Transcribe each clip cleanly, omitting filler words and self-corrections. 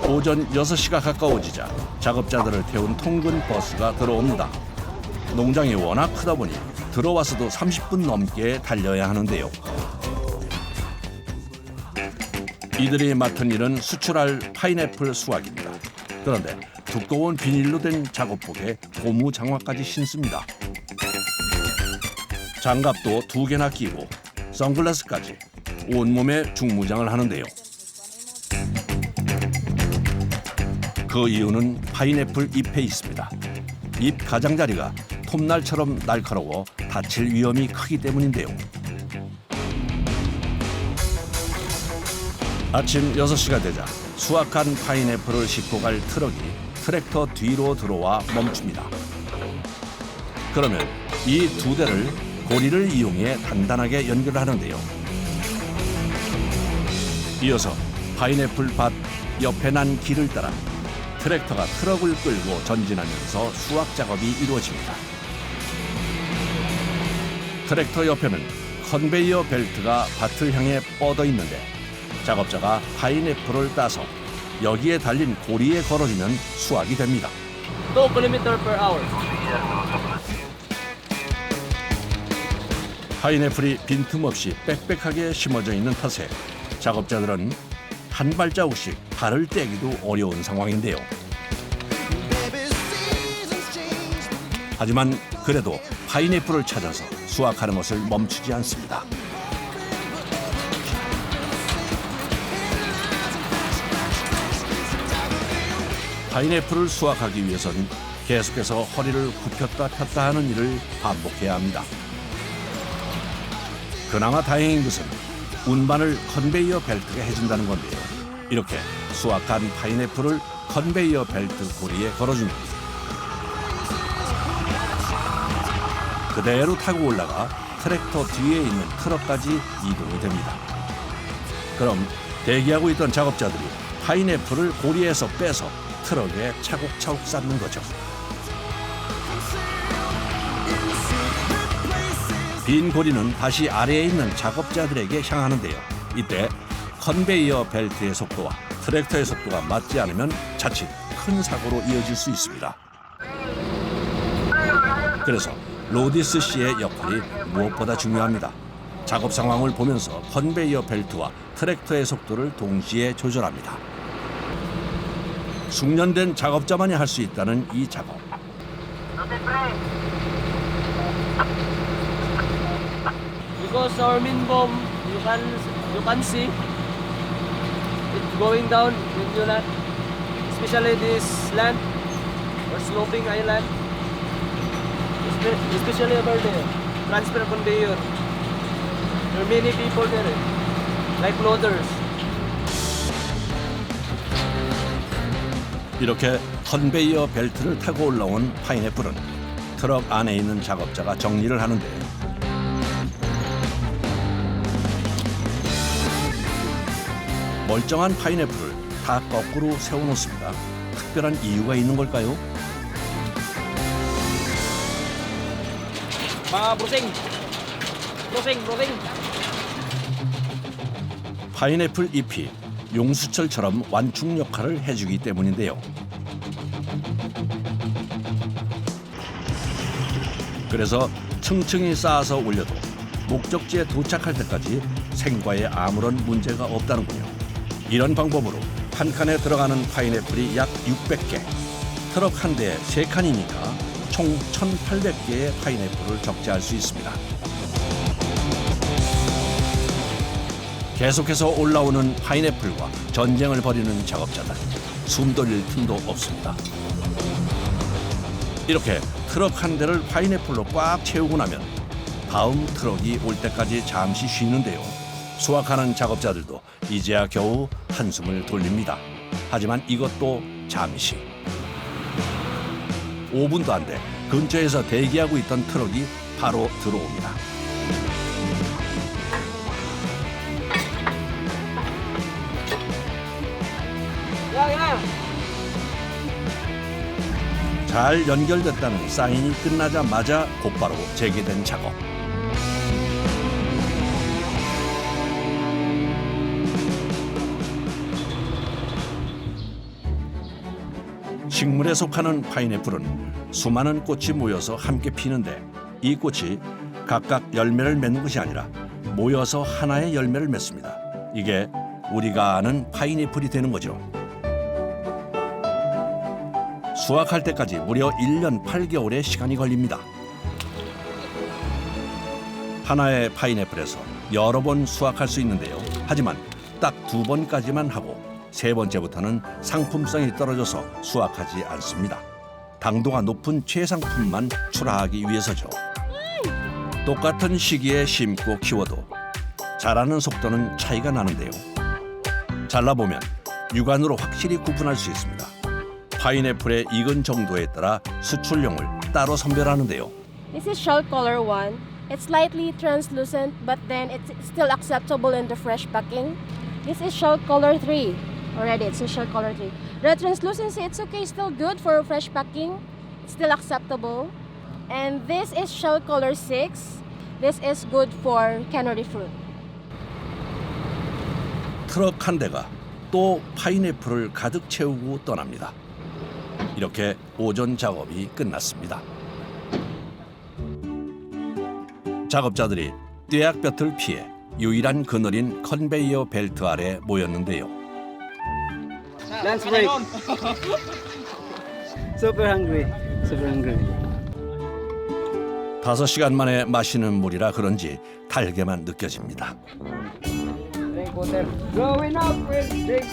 오전 6시가 가까워지자 작업자들을 태운 통근 버스가 들어옵니다. 농장이 워낙 크다 보니 들어와서도 30분 넘게 달려야 하는데요. 이들이 맡은 일은 수출할 파인애플 수확입니다. 그런데 두꺼운 비닐로 된 작업복에 고무 장화까지 신습니다. 장갑도 2개나 끼고 선글라스까지 온몸에 중무장을 하는데요. 그 이유는 파인애플 잎에 있습니다. 잎 가장자리가 톱날처럼 날카로워 다칠 위험이 크기 때문인데요. 아침 6시가 되자 수확한 파인애플을 싣고 갈 트럭이 트랙터 뒤로 들어와 멈춥니다. 그러면 이 2대를 고리를 이용해 단단하게 연결하는데요. 이어서 파인애플 밭 옆에 난 길을 따라 트랙터가 트럭을 끌고 전진하면서 수확 작업이 이루어집니다. 트랙터 옆에는 컨베이어 벨트가 밭을 향해 뻗어 있는데 작업자가 파인애플을 따서 여기에 달린 고리에 걸어주면 수확이 됩니다. 2km/h. 파인애플이 빈틈없이 빽빽하게 심어져 있는 탓에 작업자들은 한 발자국씩 발을 떼기도 어려운 상황인데요. 하지만 그래도 파인애플을 찾아서 수확하는 것을 멈추지 않습니다. 파인애플을 수확하기 위해서는 계속해서 허리를 굽혔다 폈다 하는 일을 반복해야 합니다. 그나마 다행인 것은 운반을 컨베이어 벨트가 해준다는 건데요. 이렇게 수확한 파인애플을 컨베이어 벨트 고리에 걸어주면 그대로 타고 올라가 트랙터 뒤에 있는 트럭까지 이동이 됩니다. 그럼 대기하고 있던 작업자들이 파인애플을 고리에서 빼서 트럭에 차곡차곡 쌓는 거죠. 빈 고리는 다시 아래에 있는 작업자들에게 향하는데요. 이때 컨베이어 벨트의 속도와 트랙터의 속도가 맞지 않으면 자칫 큰 사고로 이어질 수 있습니다. 그래서 로디스 씨의 역할이 무엇보다 중요합니다. 작업 상황을 보면서 컨베이어 벨트와 트랙터의 속도를 동시에 조절합니다. 숙련된 작업자만이 할 수 있다는 이 작업. Because our main bomb, you can see it going down when you land, especially this land or sloping island, especially over there, transfer conveyor. There are many people there, like loaders. 이렇게 컨베이어 벨트를 타고 올라온 파인애플은 트럭 안에 있는 작업자가 정리를 하는데 멀쩡한 파인애플을 다 거꾸로 세워놓습니다. 특별한 이유가 있는 걸까요? Brosing. 파인애플 잎이 용수철처럼 완충 역할을 해주기 때문인데요. 그래서 층층이 쌓아서 올려도 목적지에 도착할 때까지 생과에 아무런 문제가 없다는군요. 이런 방법으로 한 칸에 들어가는 파인애플이 약 600개, 트럭 한 대에 3칸이니까 총 1,800개의 파인애플을 적재할 수 있습니다. 계속해서 올라오는 파인애플과 전쟁을 벌이는 작업자들, 숨 돌릴 틈도 없습니다. 이렇게 트럭 한 대를 파인애플로 꽉 채우고 나면 다음 트럭이 올 때까지 잠시 쉬는데요. 수확하는 작업자들도 이제야 겨우 한숨을 돌립니다. 하지만 이것도 잠시. 5분도 안 돼 근처에서 대기하고 있던 트럭이 바로 들어옵니다. 잘 연결됐다는 사인이 끝나자마자 곧바로 재개된 작업. 식물에 속하는 파인애플은 수많은 꽃이 모여서 함께 피는데 이 꽃이 각각 열매를 맺는 것이 아니라 모여서 하나의 열매를 맺습니다. 이게 우리가 아는 파인애플이 되는 거죠. 수확할 때까지 무려 1년 8개월의 시간이 걸립니다. 하나의 파인애플에서 여러 번 수확할 수 있는데요. 하지만 딱 2번까지만 하고 3번째부터는 상품성이 떨어져서 수확하지 않습니다. 당도가 높은 최상품만 출하하기 위해서죠. 똑같은 시기에 심고 키워도 자라는 속도는 차이가 나는데요. 잘라보면 육안으로 확실히 구분할 수 있습니다. 파인애플의 익은 정도에 따라 수출용을 따로 선별하는데요. This is shell color 1. It's slightly translucent, but then it's still acceptable in the fresh packing. This is shell color 3. Already, it's a shell color 3. The translucency, it's okay, still good for fresh packing. It's still acceptable. And this is shell color 6. This is good for cannery fruit. 트럭 한 대가 또 파인애플을 가득 채우고 떠납니다. 이렇게 오전 작업이 끝났습니다. 작업자들이 뙤약볕을 피해 유일한 그늘인 컨베이어 벨트 아래 모였는데요. Lunch break. Super hungry. Super hungry. 5시간 만에 마시는 물이라 그런지 달게만 느껴집니다. Drink water. Growing up with drink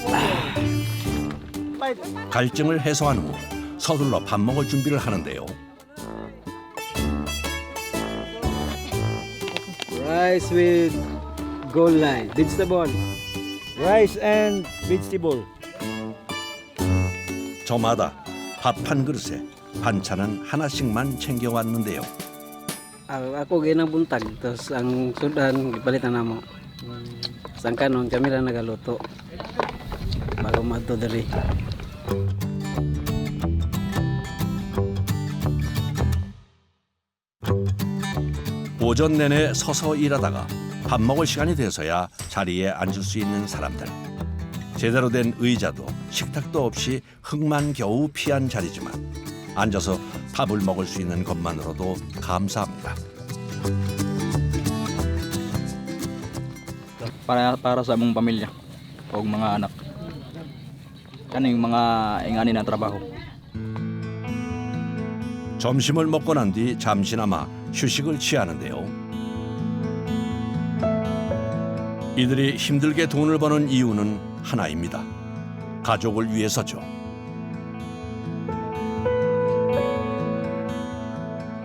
water. 갈증을 해소한 후 서둘러 밥 먹을 준비를 하는데요. Rice with gold line. Vegetable. Rice and vegetable. 저마다 밥 한 그릇에 반찬은 하나씩만 챙겨왔는데요. Ako ginabuntag. Tapos ang sudan, ipalitan na mo. Sang kanon, kami lang nagaluto. Bago madto diri. 오전 내내 서서 일하다가 밥 먹을 시간이 돼서야 자리에 앉을 수 있는 사람들. 제대로 된 의자도 식탁도 없이 흙만 겨우 피한 자리지만 앉아서 밥을 먹을 수 있는 것만으로도 감사합니다. Para sa among pamilya o mga anak. Ano yung mga ingani ng trabaho. 점심을 먹고 난 뒤 잠시나마 휴식을 취하는데요. 이들이 힘들게 돈을 버는 이유는 하나입니다. 가족을 위해서죠.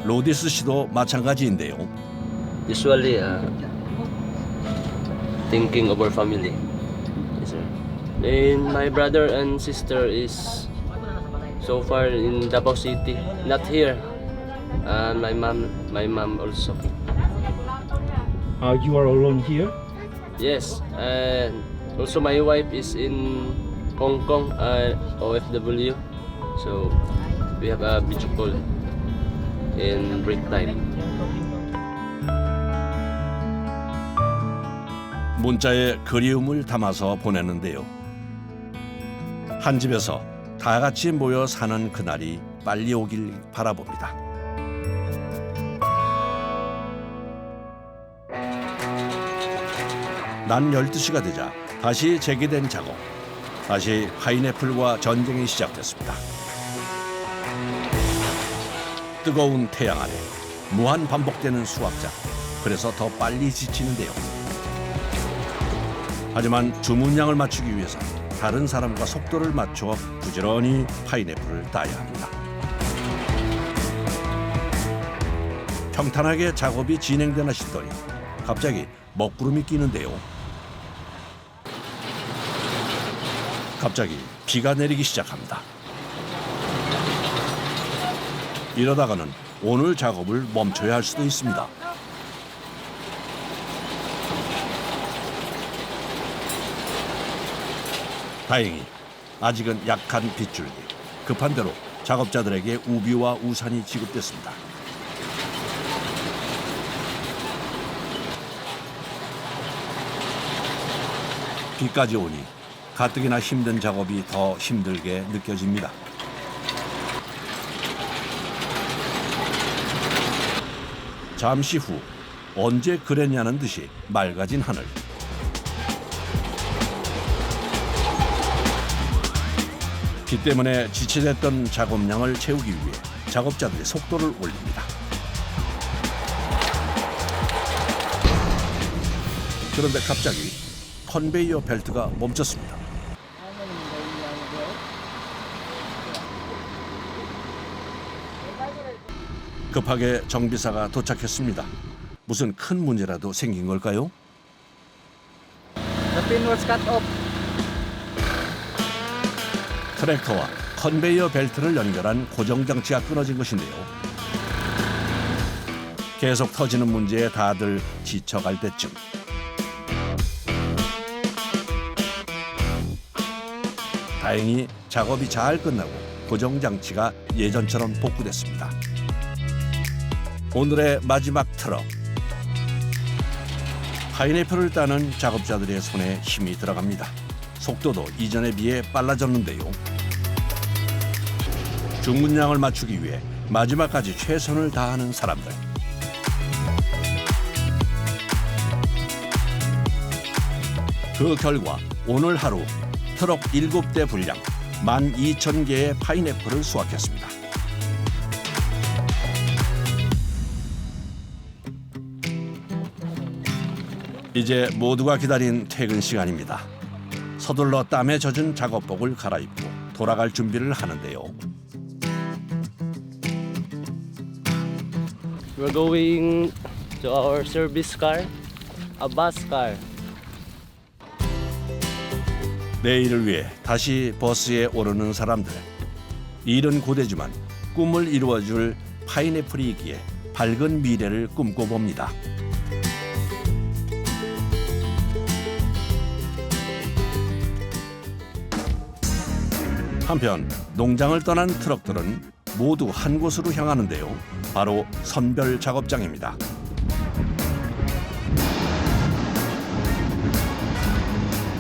로디스 씨도 마찬가지인데요. Usually, thinking of our family. Yes, sir. And my brother and sister is so far in Davao City, not here. And my mom also. You are alone here? Yes, and also my wife is in Hong Kong, OFW. So we have a video call in break time. 문자에 그리움을 담아서 보내는데요. 한 집에서 다 같이 모여 사는 그날이 빨리 오길 바라봅니다. 낮 12시가 되자 다시 재개된 작업. 다시 파인애플과 전쟁이 시작됐습니다. 뜨거운 태양 아래 무한 반복되는 수확작. 그래서 더 빨리 지치는데요. 하지만 주문량을 맞추기 위해서 다른 사람과 속도를 맞춰 부지런히 파인애플을 따야 합니다. 평탄하게 작업이 진행되나 싶더니 갑자기 먹구름이 끼는데요. 갑자기 비가 내리기 시작합니다. 이러다가는 오늘 작업을 멈춰야 할 수도 있습니다. 다행히 아직은 약한 빗줄기. 급한 대로 작업자들에게 우비와 우산이 지급됐습니다. 비까지 오니 가뜩이나 힘든 작업이 더 힘들게 느껴집니다. 잠시 후 언제 그랬냐는 듯이 맑아진 하늘. 비 때문에 지체됐던 작업량을 채우기 위해 작업자들이 속도를 올립니다. 그런데 갑자기 컨베이어 벨트가 멈췄습니다. 급하게 정비사가 도착했습니다. 무슨 큰 문제라도 생긴 걸까요? The pin was cut off. 트랙터와 컨베이어 벨트를 연결한 고정장치가 끊어진 것인데요. 계속 터지는 문제에 다들 지쳐갈 때쯤 다행히 작업이 잘 끝나고 고정장치가 예전처럼 복구됐습니다. 오늘의 마지막 트럭. 파인애플을 따는 작업자들의 손에 힘이 들어갑니다. 속도도 이전에 비해 빨라졌는데요. 주문량을 맞추기 위해 마지막까지 최선을 다하는 사람들. 그 결과 오늘 하루 트럭 7대 분량 12,000개의 파인애플을 수확했습니다. 이제 모두가 기다린 퇴근 시간입니다. 서둘러 땀에 젖은 작업복을 갈아입고 돌아갈 준비를 하는데요. We're going to our service car, a bus car. 내일을 위해 다시 버스에 오르는 사람들. 일은 고되지만 꿈을 이루어줄 파인애플이기에 밝은 미래를 꿈꿔봅니다. 한편 농장을 떠난 트럭들은 모두 한 곳으로 향하는데요. 바로 선별 작업장입니다.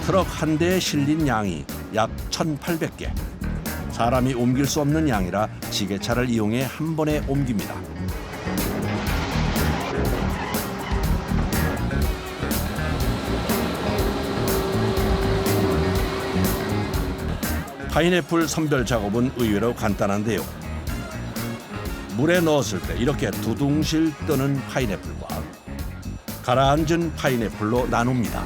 트럭 한 대에 실린 양이 약 1,800개. 사람이 옮길 수 없는 양이라 지게차를 이용해 한 번에 옮깁니다. 파인애플 선별 작업은 의외로 간단한데요. 물에 넣었을 때 이렇게 두둥실 뜨는 파인애플과 가라앉은 파인애플로 나눕니다.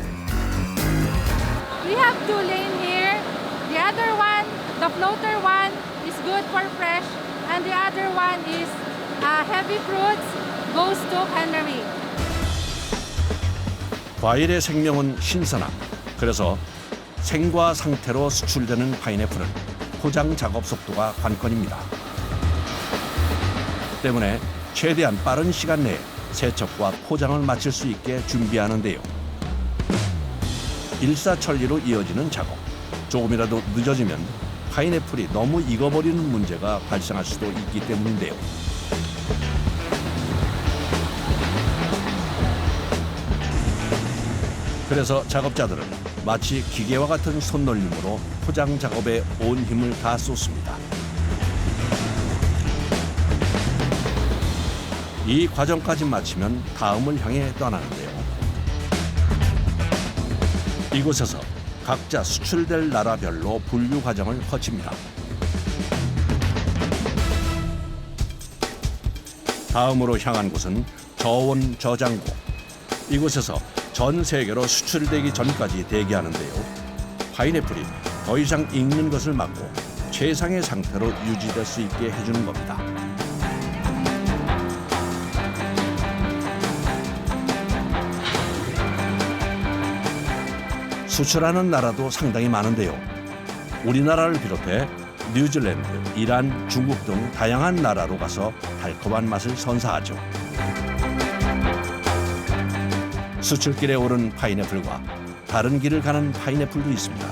We have two lanes here. The other one, the floater one, is good for fresh, and the other one is heavy fruits, goes to cannery. 과일의 생명은 신선함. 그래서 생과 상태로 수출되는 파인애플은 포장 작업 속도가 관건입니다. 때문에 최대한 빠른 시간 내에 세척과 포장을 마칠 수 있게 준비하는데요. 일사천리로 이어지는 작업. 조금이라도 늦어지면 파인애플이 너무 익어버리는 문제가 발생할 수도 있기 때문인데요. 그래서 작업자들은 마치 기계와 같은 손놀림으로 포장 작업에 온 힘을 다 쏟습니다. 이 과정까지 마치면 다음을 향해 떠나는데요. 이곳에서 각자 수출될 나라별로 분류 과정을 거칩니다. 다음으로 향한 곳은 저온 저장고. 이곳에서 전 세계로 수출되기 전까지 대기하는데요. 파인애플이 더 이상 익는 것을 막고 최상의 상태로 유지될 수 있게 해주는 겁니다. 수출하는 나라도 상당히 많은데요. 우리나라를 비롯해 뉴질랜드, 이란, 중국 등 다양한 나라로 가서 달콤한 맛을 선사하죠. 수출길에 오른 파인애플과 다른 길을 가는 파인애플도 있습니다.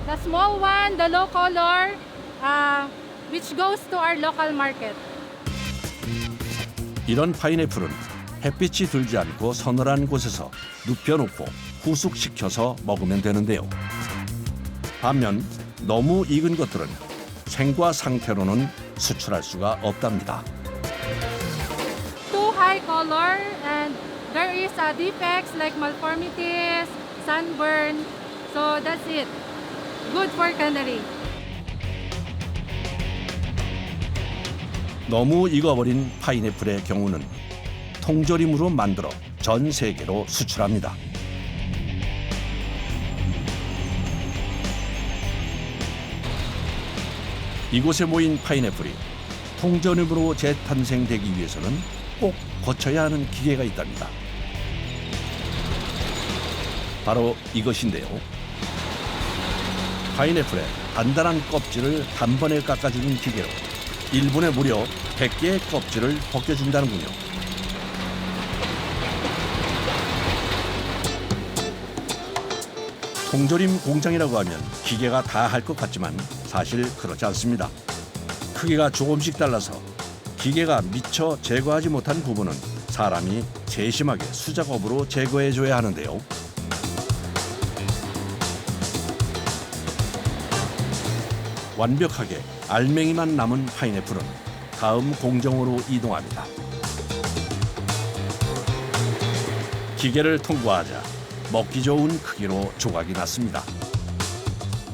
The small one, the low color, which goes to our local market. 이런 파인애플은 햇빛이 들지 않고 서늘한 곳에서 눕혀놓고 후숙시켜서 먹으면 되는데요. 반면 너무 익은 것들은 생과 상태로는 수출할 수가 없답니다. Too high color and there is defects like malformities, sunburn. So that's it. Good for cannery. 너무 익어버린 파인애플의 경우는 통조림으로 만들어 전 세계로 수출합니다. 이곳에 모인 파인애플이 통조림으로 재탄생되기 위해서는 꼭 거쳐야 하는 기계가 있답니다. 바로 이것인데요. 파인애플의 단단한 껍질을 단번에 깎아주는 기계로 1분에 무려 100개의 껍질을 벗겨준다는군요. 통조림 공장이라고 하면 기계가 다 할 것 같지만 사실 그렇지 않습니다. 크기가 조금씩 달라서 기계가 미처 제거하지 못한 부분은 사람이 세심하게 수작업으로 제거해줘야 하는데요. 완벽하게 알맹이만 남은 파인애플은 다음 공정으로 이동합니다. 기계를 통과하자 먹기 좋은 크기로 조각이 났습니다.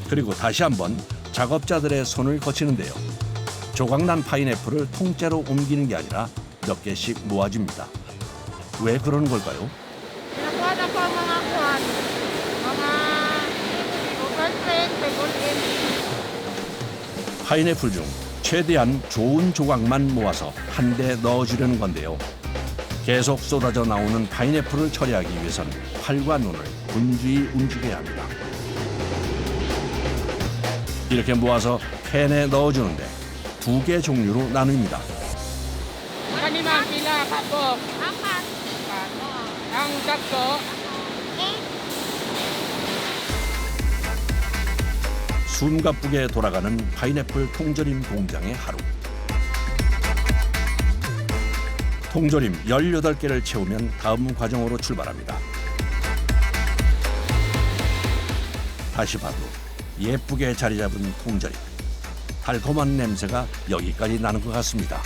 그리고 다시 한번 작업자들의 손을 거치는데요. 조각난 파인애플을 통째로 옮기는 게 아니라 몇 개씩 모아줍니다. 왜 그러는 걸까요? Nakuha na po ang mga kuhan. Mga overprint, pegolin. 파인애플 중 최대한 좋은 조각만 모아서 한 대 넣어주려는 건데요. 계속 쏟아져 나오는 파인애플을 처리하기 위해선 팔과 눈을 분주히 움직여야 합니다. 이렇게 모아서 캔에 넣어주는데 2개 종류로 나눕니다. Kanina pila ka po? Apat. Ang sakto? 숨가쁘게 돌아가는 파인애플 통조림 공장의 하루. 통조림 18개를 채우면 다음 과정으로 출발합니다. 다시 봐도 예쁘게 자리 잡은 통조림. 달콤한 냄새가 여기까지 나는 것 같습니다.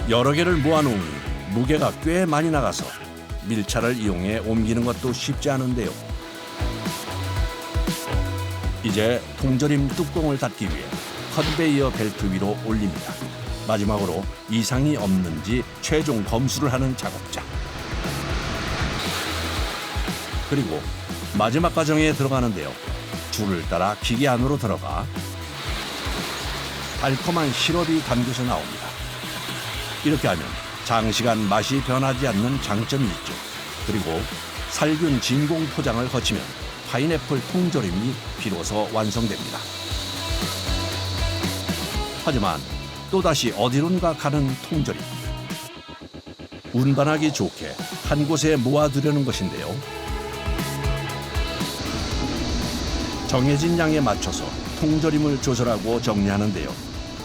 여러 개를 모아놓으니 무게가 꽤 많이 나가서 밀차를 이용해 옮기는 것도 쉽지 않은데요. 이제 통조림 뚜껑을 닫기 위해 컨베이어 벨트 위로 올립니다. 마지막으로 이상이 없는지 최종 검수를 하는 작업자. 그리고 마지막 과정에 들어가는데요. 줄을 따라 기계 안으로 들어가 달콤한 시럽이 담겨서 나옵니다. 이렇게 하면 장시간 맛이 변하지 않는 장점이 있죠. 그리고 살균 진공 포장을 거치면 파인애플 통조림이 비로소 완성됩니다. 하지만 또다시 어디론가 가는 통조림. 운반하기 좋게 한 곳에 모아두려는 것인데요. 정해진 양에 맞춰서 통조림을 조절하고 정리하는데요.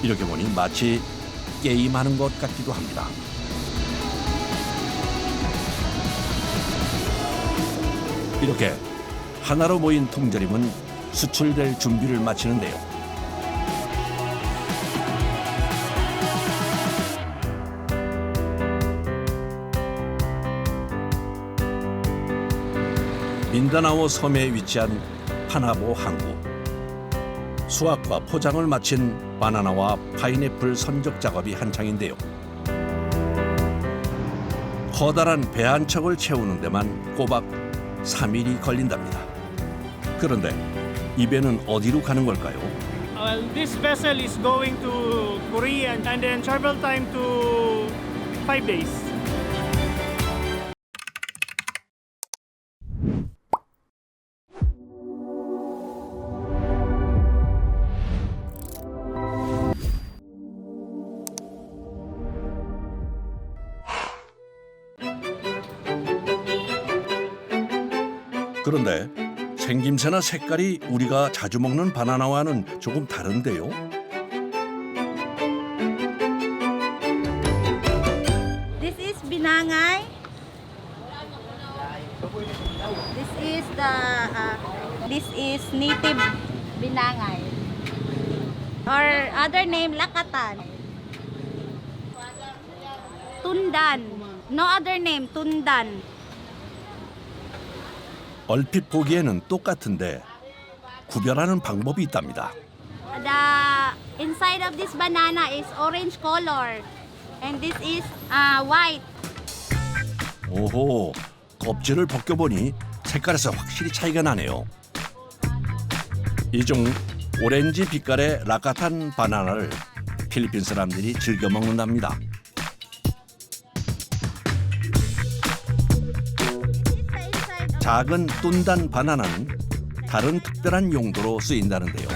이렇게 보니 마치 게임하는 것 같기도 합니다. 이렇게 하나로 모인 통조림은 수출될 준비를 마치는데요. 민다나오 섬에 위치한 파나보 항구. 수확과 포장을 마친 바나나와 파인애플 선적 작업이 한창인데요. 커다란 배 한 척을 채우는 데만 꼬박 3일이 걸린답니다. 그런데 이 배는 어디로 가는 걸까요? This vessel is going to Korea and then travel time to 5 days. 그런데 생김새나 색깔이 우리가 자주 먹는 바나나와는 조금 다른데요. This is binangay. This is native binangay, or other name lakatan. Tundan. No other name, tundan. 얼핏 보기에는 똑같은데 구별하는 방법이 있답니다. The inside of this banana is orange color, and this is white. 오호, 껍질을 벗겨보니 색깔에서 확실히 차이가 나네요. 이 중 오렌지 빛깔의 라카탄 바나나를 필리핀 사람들이 즐겨 먹는답니다. 작은 뚠단 바나나는 다른 특별한 용도로 쓰인다는데요.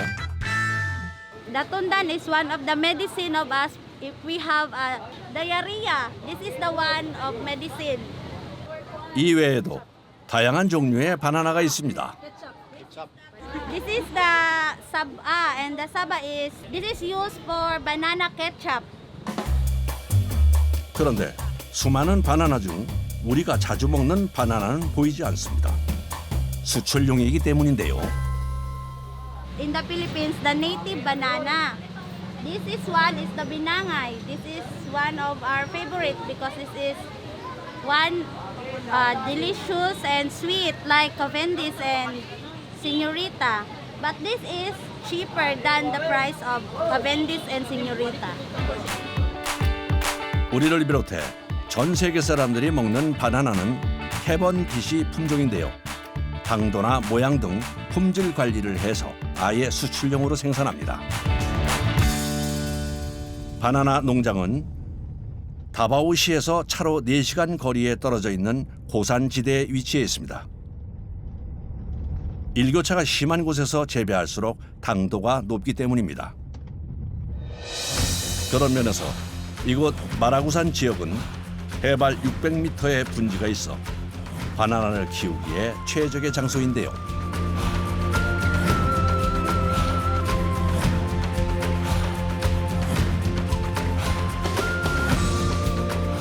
The tundan is one of the medicine of us if we have diarrhea. This is the one of medicine. 이 외에도 다양한 종류의 바나나가 있습니다. This is the saba, and the saba this is used for banana ketchup. 그런데 수많은 바나나 중 우리가 자주 먹는 바나나는 보이지 않습니다. 수출용이기 때문인데요. In the Philippines, the native banana. This one is the binangay. This is one of our favorite because this is one delicious and sweet like Cavendish and Señorita. But this is cheaper than the price of Cavendish and Señorita. 우리를 비롯해 전 세계 사람들이 먹는 바나나는 캐번디시 품종인데요. 당도나 모양 등 품질 관리를 해서 아예 수출용으로 생산합니다. 바나나 농장은 다바오시에서 차로 4시간 거리에 떨어져 있는 고산지대에 위치해 있습니다. 일교차가 심한 곳에서 재배할수록 당도가 높기 때문입니다. 그런 면에서 이곳 마라구산 지역은 해발 600m의 분지가 있어 바나나를 키우기에 최적의 장소인데요.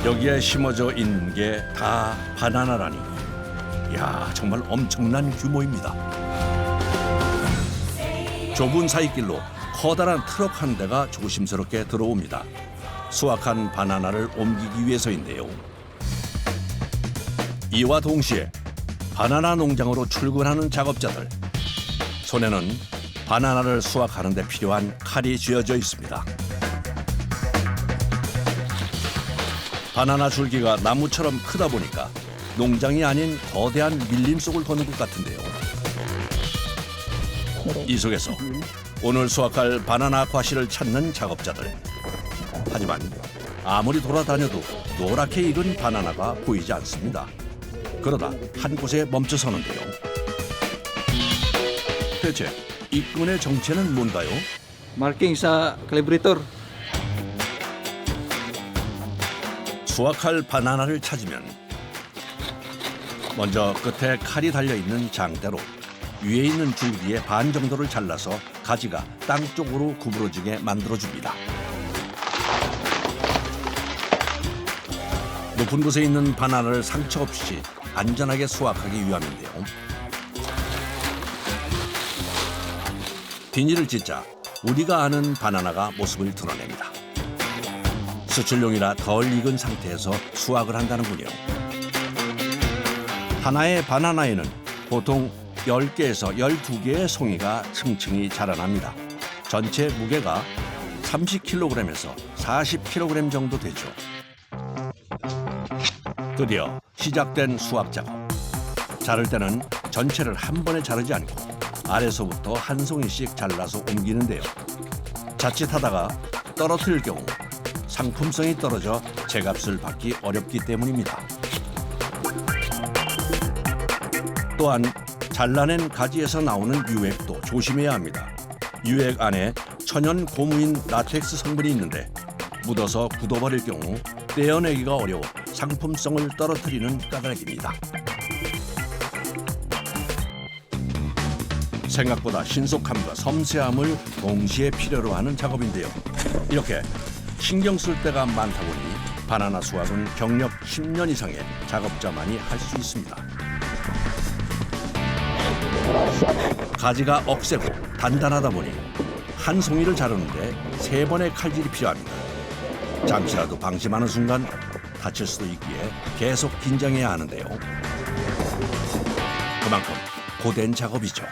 여기에 심어져 있는 게 다 바나나라니, 이야, 정말 엄청난 규모입니다. 좁은 사이길로 커다란 트럭 한 대가 조심스럽게 들어옵니다. 수확한 바나나를 옮기기 위해서인데요. 이와 동시에 바나나 농장으로 출근하는 작업자들, 손에는 바나나를 수확하는 데 필요한 칼이 쥐어져 있습니다. 바나나 줄기가 나무처럼 크다 보니까 농장이 아닌 거대한 밀림 속을 걷는 것 같은데요. 이 속에서 오늘 수확할 바나나 과실을 찾는 작업자들. 하지만 아무리 돌아다녀도 노랗게 익은 바나나가 보이지 않습니다. 그러다 한 곳에 멈춰 서는데요. 대체 이 끈의 정체는 뭔가요? Marking sa calibrator. 수확할 바나나를 찾으면 먼저 끝에 칼이 달려있는 장대로 위에 있는 줄기의 반 정도를 잘라서 가지가 땅 쪽으로 구부러지게 만들어줍니다. 높은 곳에 있는 바나나를 상처 없이 안전하게 수확하기 위함인데요. 비닐을 찢자 우리가 아는 바나나가 모습을 드러냅니다. 수출용이라 덜 익은 상태에서 수확을 한다는군요. 하나의 바나나에는 보통 10개에서 12개의 송이가 층층이 자라납니다. 전체 무게가 30kg에서 40kg 정도 되죠. 드디어 시작된 수확 작업. 자를 때는 전체를 한 번에 자르지 않고 아래서부터 한 송이씩 잘라서 옮기는데요. 자칫하다가 떨어뜨릴 경우 상품성이 떨어져 제값을 받기 어렵기 때문입니다. 또한 잘라낸 가지에서 나오는 유액도 조심해야 합니다. 유액 안에 천연 고무인 라텍스 성분이 있는데 묻어서 굳어버릴 경우 떼어내기가 어려워 상품성을 떨어뜨리는 까닭입니다. 생각보다 신속함과 섬세함을 동시에 필요로 하는 작업인데요. 이렇게 신경 쓸 때가 많다 보니 바나나 수확은 경력 10년 이상의 작업자만이 할 수 있습니다. 가지가 억세고 단단하다 보니 한 송이를 자르는데 3번의 칼질이 필요합니다. 잠시라도 방심하는 순간 다칠 수도 있기에 계속 긴장해야 하는데요. 그만큼 고된 작업이죠.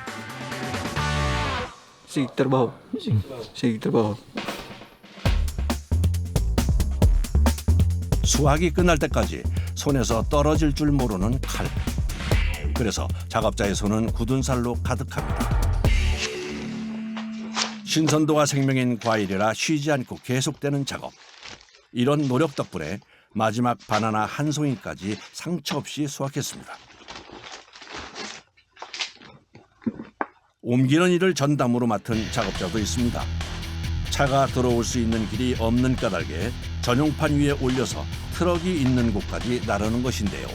Sige trabaho. Sige trabaho. 수확이 끝날 때까지 손에서 떨어질 줄 모르는 칼. 그래서 작업자의 손은 굳은 살로 가득합니다. 신선도가 생명인 과일이라 쉬지 않고 계속되는 작업. 이런 노력 덕분에 마지막 바나나 한 송이까지 상처 없이 수확했습니다. 옮기는 일을 전담으로 맡은 작업자도 있습니다. 차가 들어올 수 있는 길이 없는 까닭에 전용판 위에 올려서 트럭이 있는 곳까지 나르는 것인데요.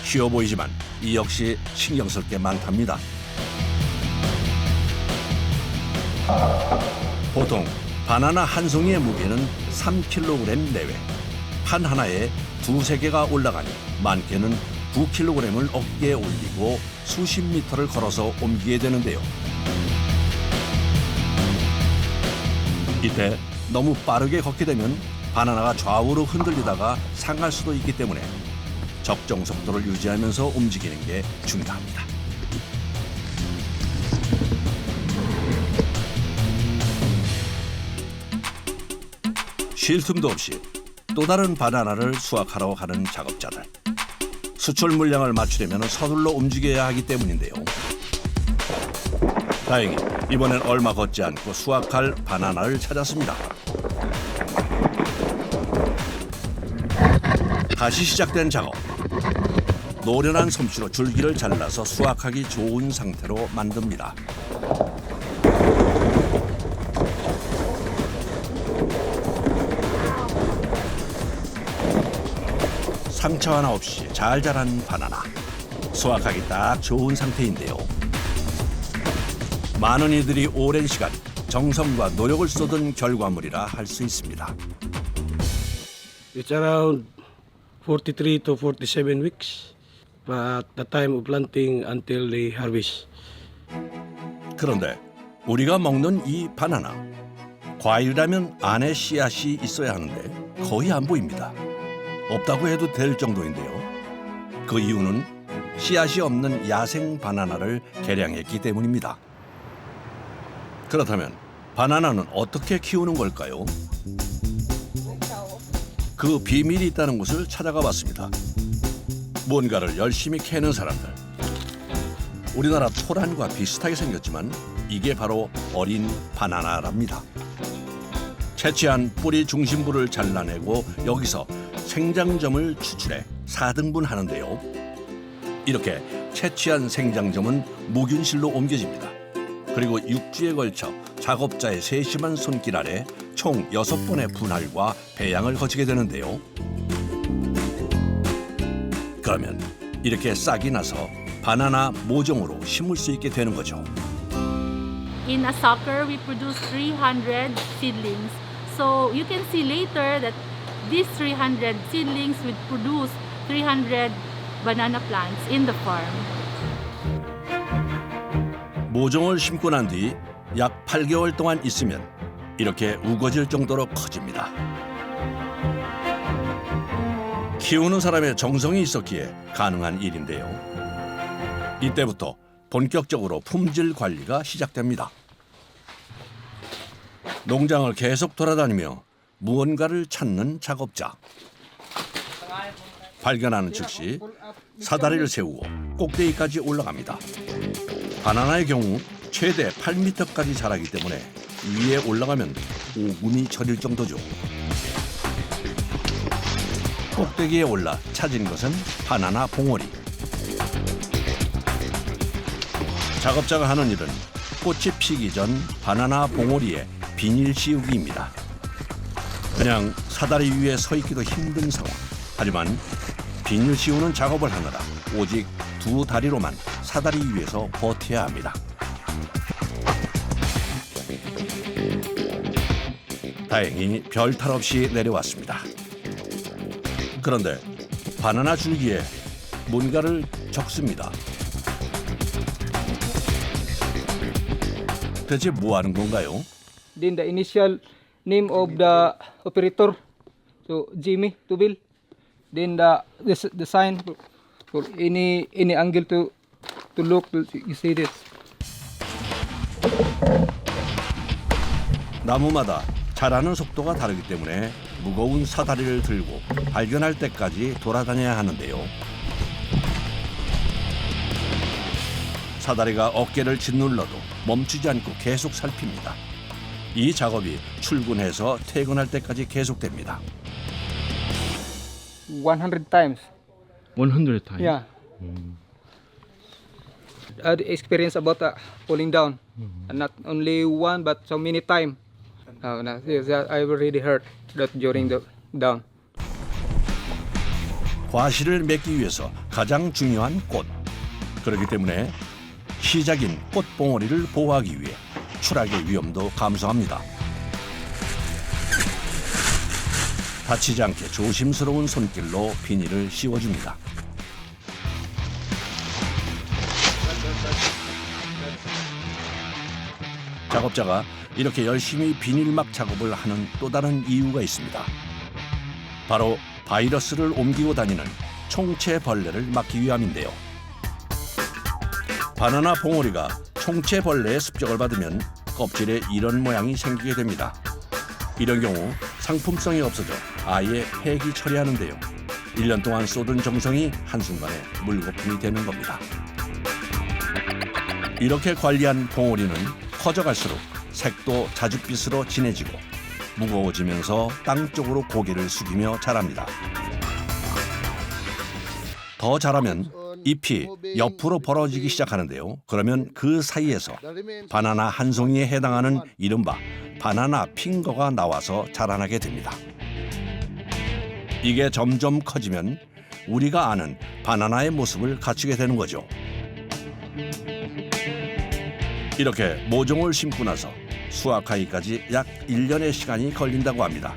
쉬워 보이지만 이 역시 신경 쓸 게 많답니다. 보통 바나나 한 송이의 무게는 3kg 내외. 판 하나에 2~3개가 올라가니 많게는 9kg을 어깨에 올리고 수십 미터를 걸어서 옮기게 되는데요. 이때 너무 빠르게 걷게 되면 바나나가 좌우로 흔들리다가 상할 수도 있기 때문에 적정 속도를 유지하면서 움직이는 게 중요합니다. 쉴 틈도 없이 또 다른 바나나를 수확하러 가는 작업자들. 수출 물량을 맞추려면 서둘러 움직여야 하기 때문인데요. 다행히 이번엔 얼마 걷지 않고 수확할 바나나를 찾았습니다. 다시 시작된 작업. 노련한 솜씨로 줄기를 잘라서 수확하기 좋은 상태로 만듭니다. 상처 하나 없이 잘 자란 바나나. 수확하기 딱 좋은 상태인데요. 많은 이들이 오랜 시간 정성과 노력을 쏟은 결과물이라 할 수 있습니다. It's around 43 to 47 weeks, but the time of planting until the harvest. 그런데 우리가 먹는 이 바나나, 과일이라면 안에 씨앗이 있어야 하는데 거의 안 보입니다. 없다고 해도 될 정도인데요. 그 이유는 씨앗이 없는 야생 바나나를 개량했기 때문입니다. 그렇다면 바나나는 어떻게 키우는 걸까요? 그 비밀이 있다는 곳을 찾아가 봤습니다. 뭔가를 열심히 캐는 사람들. 우리나라 토란과 비슷하게 생겼지만 이게 바로 어린 바나나랍니다. 채취한 뿌리 중심부를 잘라내고 여기서 생장점을 추출해 4등분하는데요. 이렇게 채취한 생장점은 무균실로 옮겨집니다. 그리고 6주에 걸쳐 작업자의 세심한 손길 아래 총 6번의 분할과 배양을 거치게 되는데요. 그러면 이렇게 싹이 나서 바나나 모종으로 심을 수 있게 되는 거죠. In a sucker, we produce 300 seedlings. So you can see later that these 300 seedlings would produce 300 banana plants in the farm. 모종을 심고 난 뒤 약 8개월 동안 있으면 이렇게 우거질 정도로 커집니다. 키우는 사람의 정성이 있었기에 가능한 일인데요. 이때부터 본격적으로 품질 관리가 시작됩니다. 농장을 계속 돌아다니며 무언가를 찾는 작업자. 발견하는 즉시 사다리를 세우고 꼭대기까지 올라갑니다. 바나나의 경우 최대 8m까지 자라기 때문에 위에 올라가면 5분이 저릴 정도죠. 꼭대기에 올라 찾은 것은 바나나 봉오리. 작업자가 하는 일은 꽃이 피기 전 바나나 봉오리에 비닐 씌우기입니다. 그냥 사다리 위에 서 있기도 힘든 상황. 하지만 비닐 씌우는 작업을 하느라 오직 2 다리로만 사다리 위에서 버텨야 합니다. 다행히 별탈 없이 내려왔습니다. 그런데 바나나 줄기에 뭔가를 적습니다. 대체 뭐 하는 건가요? Then the initial name of the operator. So Jimmy Tubil. Then the sign for any angle to look. You see this. 나무마다 자라는 속도가 다르기 때문에 무거운 사다리를 들고 발견할 때까지 돌아다녀야 하는데요. 사다리가 어깨를 짓눌러도 멈추지 않고 계속 살핍니다. 이 작업이 출근해서 퇴근할 때까지 계속됩니다. 100 times. 100 times. Yeah. I had experience about falling down. And not only one but so many times. I already heard that during the down. 과실을 맺기 위해서 가장 중요한 꽃. 그렇기 때문에 시작인 꽃봉오리를 보호하기 위해 추락의 위험도 감소합니다. 다치지 않게 조심스러운 손길로 비닐을 씌워줍니다. 작업자가 이렇게 열심히 비닐막 작업을 하는 또 다른 이유가 있습니다. 바로 바이러스를 옮기고 다니는 총체벌레를 막기 위함인데요. 바나나 봉오리가 총체벌레의 습격을 받으면 껍질에 이런 모양이 생기게 됩니다. 이런 경우 상품성이 없어져 아예 폐기 처리하는데요. 1년 동안 쏟은 정성이 한순간에 물거품이 되는 겁니다. 이렇게 관리한 봉오리는 커져갈수록 색도 자줏빛으로 진해지고 무거워지면서 땅 쪽으로 고개를 숙이며 자랍니다. 더 자라면 잎이 옆으로 벌어지기 시작하는데요. 그러면 그 사이에서 바나나 한 송이에 해당하는 이른바 바나나 핑거가 나와서 자라나게 됩니다. 이게 점점 커지면 우리가 아는 바나나의 모습을 갖추게 되는 거죠. 이렇게 모종을 심고 나서 수확하기까지 약 1년의 시간이 걸린다고 합니다.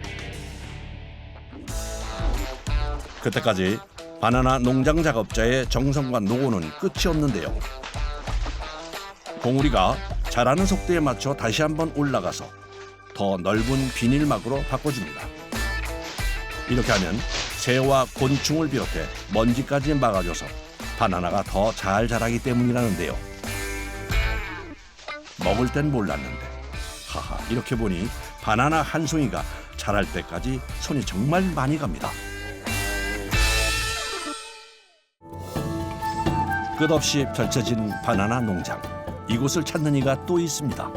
그때까지 바나나 농장 작업자의 정성과 노고는 끝이 없는데요. 봉우리가 자라는 속도에 맞춰 다시 한번 올라가서 더 넓은 비닐막으로 바꿔줍니다. 이렇게 하면 새와 곤충을 비롯해 먼지까지 막아줘서 바나나가 더 잘 자라기 때문이라는데요. 먹을 땐 몰랐는데 하하, 이렇게 보니 바나나 한 송이가 자랄 때까지 손이 정말 많이 갑니다. 끝없이 펼쳐진 바나나 농장. 이곳을 찾는 이가 또 있습니다.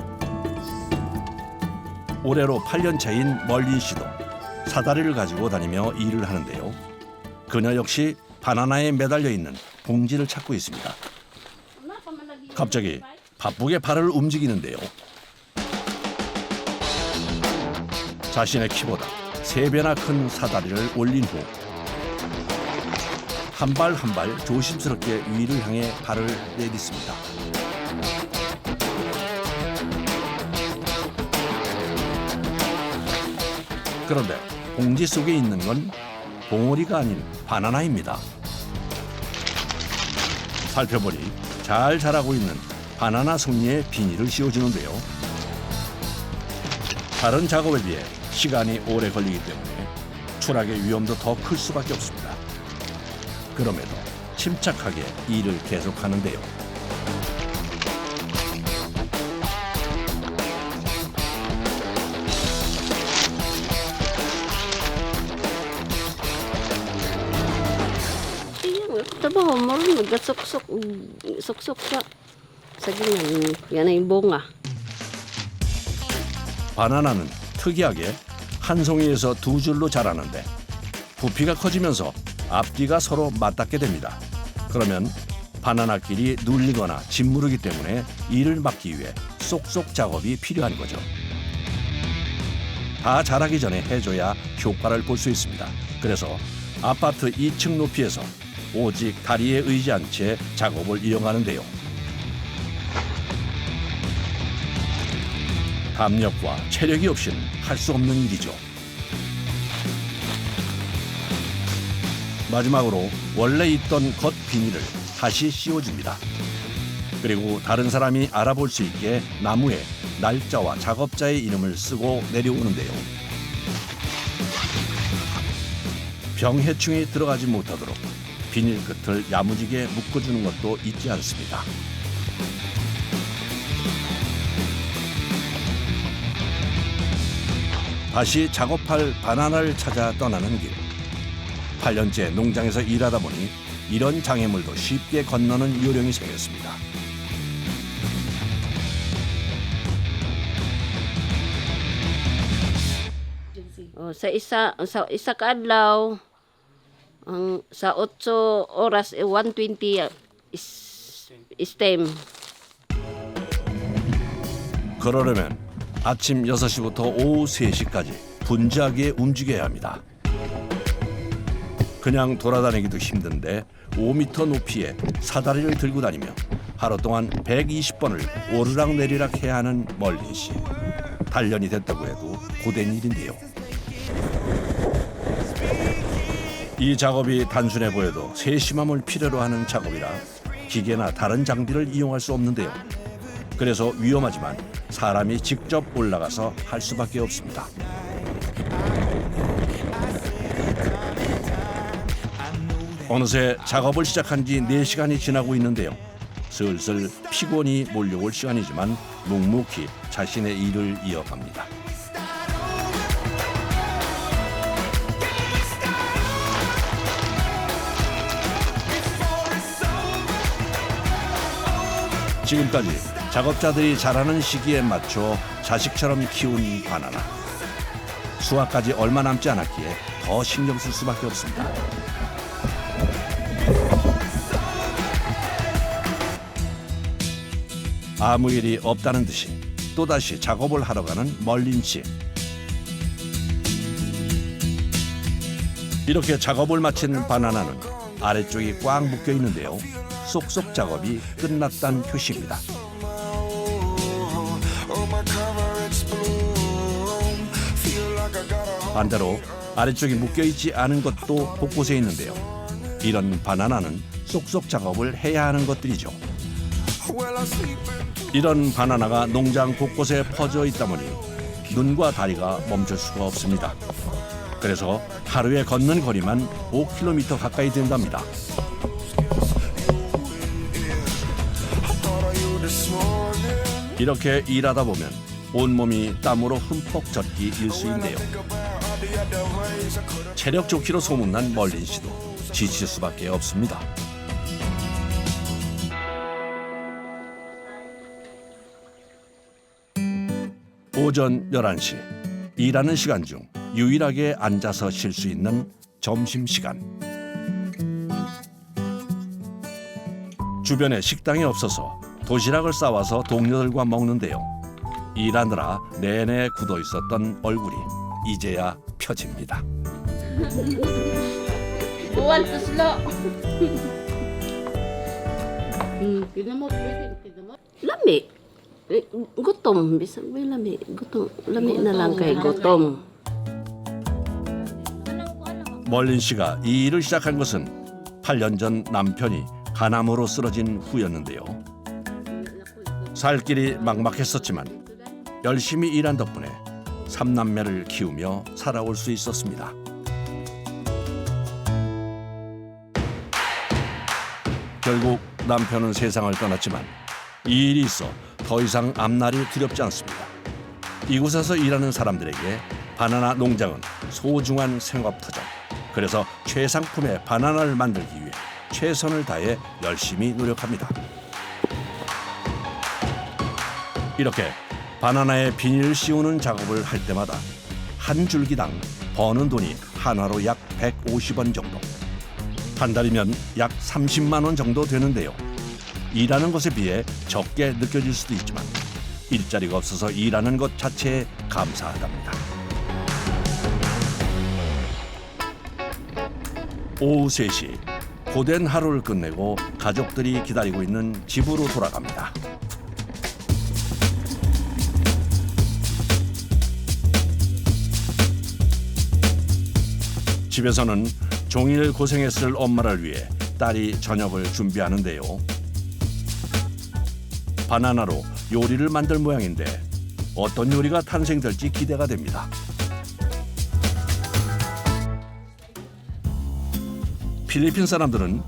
올해로 8년 차인 멀린 씨도 사다리를 가지고 다니며 일을 하는데요. 그녀 역시 바나나에 매달려 있는 봉지를 찾고 있습니다. 갑자기 바쁘게 발을 움직이는데요. 자신의 키보다 3배나 큰 사다리를 올린 후 한 발 한 발 조심스럽게 위를 향해 발을 내딛습니다. 그런데 봉지 속에 있는 건 봉오리가 아닌 바나나입니다. 살펴보니 잘 자라고 있는 바나나 송이에 비닐을 씌워주는데요. 다른 작업에 비해 시간이 오래 걸리기 때문에 추락의 위험도 더 클 수밖에 없습니다. 그럼에도 침착하게 일을 계속하는데요. trabaho mo rin, suksok sa ganyan. Yan ay bunga. 바나나는 특이하게 한 송이에서 2줄로 자라는데 부피가 커지면서 앞뒤가 서로 맞닿게 됩니다. 그러면 바나나끼리 눌리거나 짓무르기 때문에 이를 막기 위해 쏙쏙 작업이 필요한 거죠. 다 자라기 전에 해줘야 효과를 볼 수 있습니다. 그래서 아파트 2층 높이에서 오직 다리에 의지한 채 작업을 이어가는데요. 담력과 체력이 없이는 할 수 없는 일이죠. 마지막으로 원래 있던 겉 비닐을 다시 씌워줍니다. 그리고 다른 사람이 알아볼 수 있게 나무에 날짜와 작업자의 이름을 쓰고 내려오는데요. 병해충이 들어가지 못하도록 비닐 끝을 야무지게 묶어주는 것도 잊지 않습니다. 다시 작업할 바나나를 찾아 떠나는 길. 8년째 농장에서 일하다 보니 이런 장애물도 쉽게 건너는 요령이 생겼습니다. Sa isa ka adlaw ang sa 8 oras 120 stem. 그러려면 아침 6시부터 오후 3시까지 분주하게 움직여야 합니다. 그냥 돌아다니기도 힘든데 5m 높이의 사다리를 들고 다니며 하루 동안 120번을 오르락내리락 해야 하는 멀린 씨. 단련이 됐다고 해도 고된 일인데요. 이 작업이 단순해 보여도 세심함을 필요로 하는 작업이라 기계나 다른 장비를 이용할 수 없는데요. 그래서 위험하지만 사람이 직접 올라가서 할 수밖에 없습니다. 어느새 작업을 시작한 지 4시간이 지나고 있는데요. 슬슬 피곤이 몰려올 시간이지만 묵묵히 자신의 일을 이어갑니다. 지금까지 작업자들이 자라는 시기에 맞춰 자식처럼 키운 바나나. 수확까지 얼마 남지 않았기에 더 신경 쓸 수밖에 없습니다. 아무 일이 없다는 듯이 또다시 작업을 하러 가는 멀린 씨. 이렇게 작업을 마친 바나나는 아래쪽이 꽉 묶여 있는데요. 쏙쏙 작업이 끝났다는 표시입니다. 반대로 아래쪽이 묶여있지 않은 것도 곳곳에 있는데요. 이런 바나나는 쏙쏙 작업을 해야 하는 것들이죠. 이런 바나나가 농장 곳곳에 퍼져 있다 보니 눈과 다리가 멈출 수가 없습니다. 그래서 하루에 걷는 거리만 5km 가까이 된답니다. 이렇게 일하다 보면 온몸이 땀으로 흠뻑 젖기 일쑤인데요. 체력 좋기로 소문난 멀린 씨도 지칠 수밖에 없습니다. 오전 11시, 일하는 시간 중 유일하게 앉아서 쉴 수 있는 점심시간. 주변에 식당이 없어서 도시락을 싸와서 동료들과 먹는데요. 일하느라 내내 굳어 있었던 얼굴이 이제야 펴집니다. Lami. Gutom. Bisa may lami. Gutom. Lami na lang kay gutom. 멀린 씨가 이 일을 시작한 것은 8년 전 남편이 간암으로 쓰러진 후였는데요. 살 길이 막막했었지만 열심히 일한 덕분에 3남매를 키우며 살아올 수 있었습니다. 결국 남편은 세상을 떠났지만 이 일이 있어 더 이상 앞날이 두렵지 않습니다. 이곳에서 일하는 사람들에게 바나나 농장은 소중한 생업터전. 그래서 최상품의 바나나를 만들기 위해 최선을 다해 열심히 노력합니다. 이렇게 바나나에 비닐을 씌우는 작업을 할 때마다 한 줄기당 버는 돈이 한화로 약 150원 정도. 한 달이면 약 30만 원 정도 되는데요. 일하는 것에 비해 적게 느껴질 수도 있지만 일자리가 없어서 일하는 것 자체에 감사하답니다. 오후 3시, 고된 하루를 끝내고 가족들이 기다리고 있는 집으로 돌아갑니다. 집에서는 종일 고생했을 엄마를 위해 딸이 저녁을 준비하는데요. 바나나로 요리를 만들 모양인데 어떤 요리가 탄생될지 기대가 됩니다. 필리핀 사람들은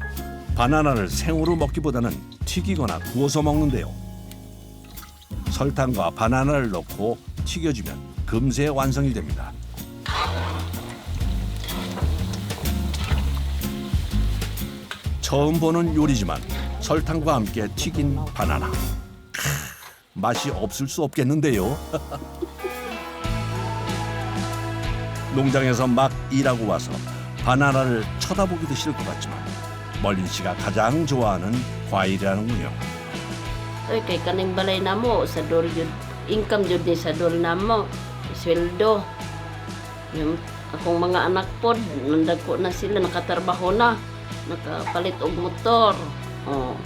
바나나를 생으로 먹기보다는 튀기거나 구워서 먹는데요. 설탕과 바나나를 넣고 튀겨주면 금세 완성이 됩니다. 처음 보는 요리지만 설탕과 함께 튀긴 바나나. 맛이 없을 수 없겠는데요. 농장에서 막 일하고 와서 바나나를 쳐다보기도 싫을 것 같지만 멀린 씨가 가장 좋아하는 과일이라는군요. Oy, kay kaning balay namo sa dol jud income jud ni sa dol namo. Sweldo. Yung akong mga anak pod nandagko na sila nakatrabaho na. Nakapalit og motor. Oh.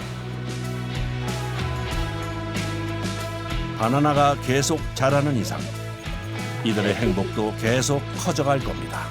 바나나가 계속 자라는 이상 이들의 행복도 계속 커져갈 겁니다.